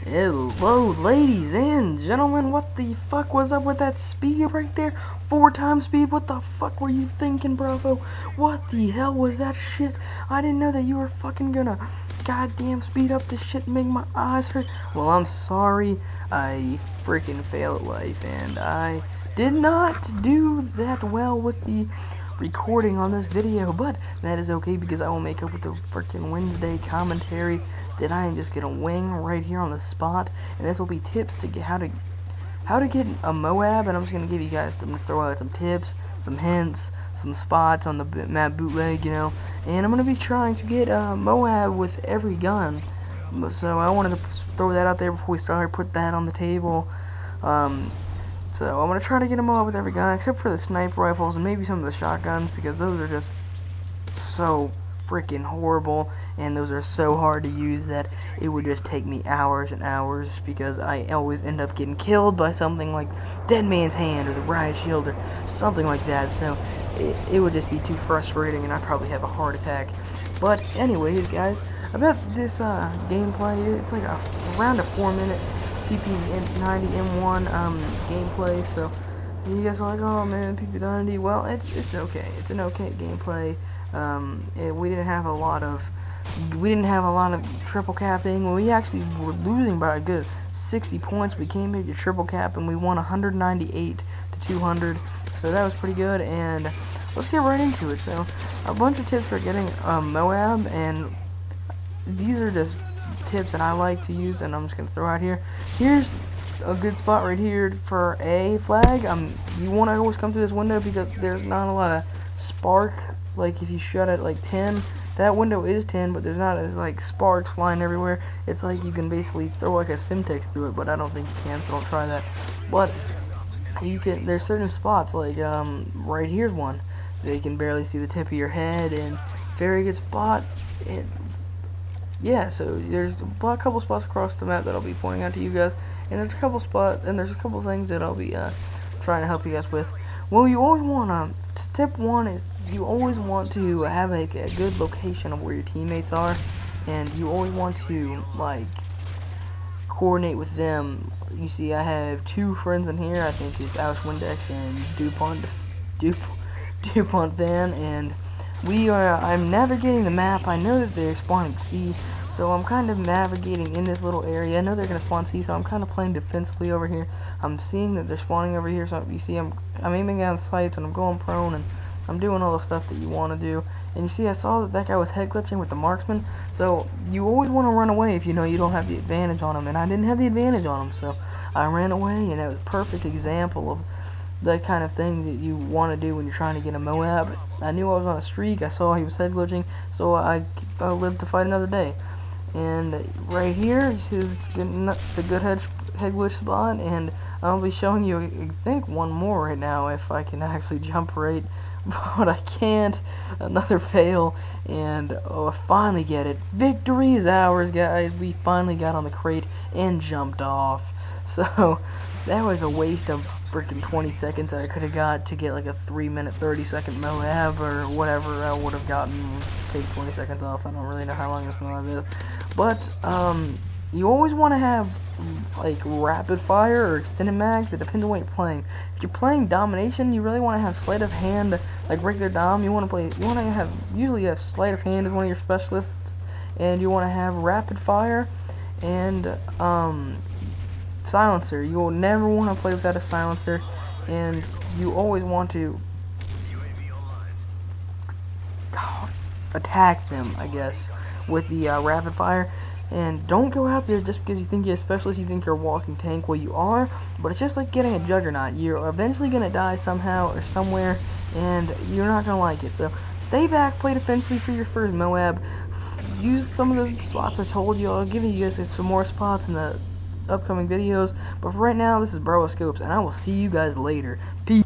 Hello, ladies and gentlemen, what the fuck was up with that speed right there? 4 times speed, what the fuck were you thinking, bravo? What the hell was that shit? I didn't know that you were fucking gonna goddamn speed up this shit and make my eyes hurt. Well, I'm sorry, I freaking failed at life, and I did not do that well with the recording on this video, but that is okay because I will make up with the freaking Wednesday commentary that I am just gonna wing right here on the spot, and this will be tips to get how to get a M.O.A.B, and I'm just gonna give you guys, I'm gonna throw out some tips, some hints, some spots on the map bootleg, you know, and I'm gonna be trying to get M.O.A.B with every gun. So I wanted to throw that out there before we start, put that on the table. So I'm gonna try to get them all with every gun except for the sniper rifles and maybe some of the shotguns, because those are just so freaking horrible, and those are so hard to use that it would just take me hours and hours, because I always end up getting killed by something like Dead Man's Hand or the Riot Shield or something like that. So it would just be too frustrating, and I'd probably have a heart attack. But anyways, guys, about this gameplay, it's like around a 4-minute PP90 M1 gameplay. So you guys are like, oh man, PP90. Well, it's okay. It's an okay gameplay. We didn't have a lot of triple capping. We actually were losing by a good 60 points. We came here to triple cap and we won 198 to 200. So that was pretty good. And let's get right into it. So a bunch of tips for getting M.O.A.B, and these are just tips that I like to use, and I'm just gonna throw out here. Here's a good spot right here for a flag. You want to always come through this window because there's not a lot of spark. Like if you shut at like 10, that window is 10, but there's not as like sparks flying everywhere. It's like you can basically throw like a Simtex through it, but I don't think you can, so don't try that. But you can. There's certain spots like right here's one that you can barely see the tip of your head, and very good spot. And yeah, so there's a couple spots across the map that I'll be pointing out to you guys, and there's a couple things that I'll be trying to help you guys with. Well, you always want tip one is you always want to have like a good location of where your teammates are, and you always want to like coordinate with them. You see, I have 2 friends in here. I think it's Alice Windex and DuPont Van, and I'm navigating the map. I know that they're spawning C, so I'm kind of navigating in this little area. I know they're gonna spawn C, so I'm kind of playing defensively over here. I'm seeing that they're spawning over here, so you see I'm aiming down sights and I'm going prone and I'm doing all the stuff that you want to do. And you see, I saw that guy was head glitching with the marksman, so you always want to run away if you know you don't have the advantage on him, and I didn't have the advantage on him, so I ran away, and that was a perfect example of the kind of thing that you want to do when you're trying to get a M.O.A.B. I knew I was on a streak. I saw he was head glitching, so I lived to fight another day. And right here, you see the good head glitch spot, and I'll be showing you, I think, one more right now if I can actually jump right, but I can't. Another fail, and I finally get it. Victory is ours, guys. We finally got on the crate and jumped off. So that was a waste of freaking 20 seconds that I could have got to get like a 3-minute 30-second M.O.A.B or whatever I would have gotten. Take 20 seconds off. I don't really know how long this M.O.A.B is, but you always want to have like rapid fire or extended mags. It depends on what you're playing. If you're playing domination, you really want to have sleight of hand, like regular dom. You want to usually have sleight of hand as one of your specialists, and you want to have rapid fire and silencer. You will never want to play without a silencer, and you always want to attack them, I guess, with the rapid fire. And don't go out there just because you think you're a specialist, you think you're a walking tank. Well, you are, but it's just like getting a juggernaut. You're eventually going to die somehow or somewhere, and you're not going to like it. So stay back, play defensively for your first M.O.A.B. Use some of those spots I told you. I'll give you guys some more spots in the upcoming videos. But for right now, this is Scopes, and I will see you guys later. Peace.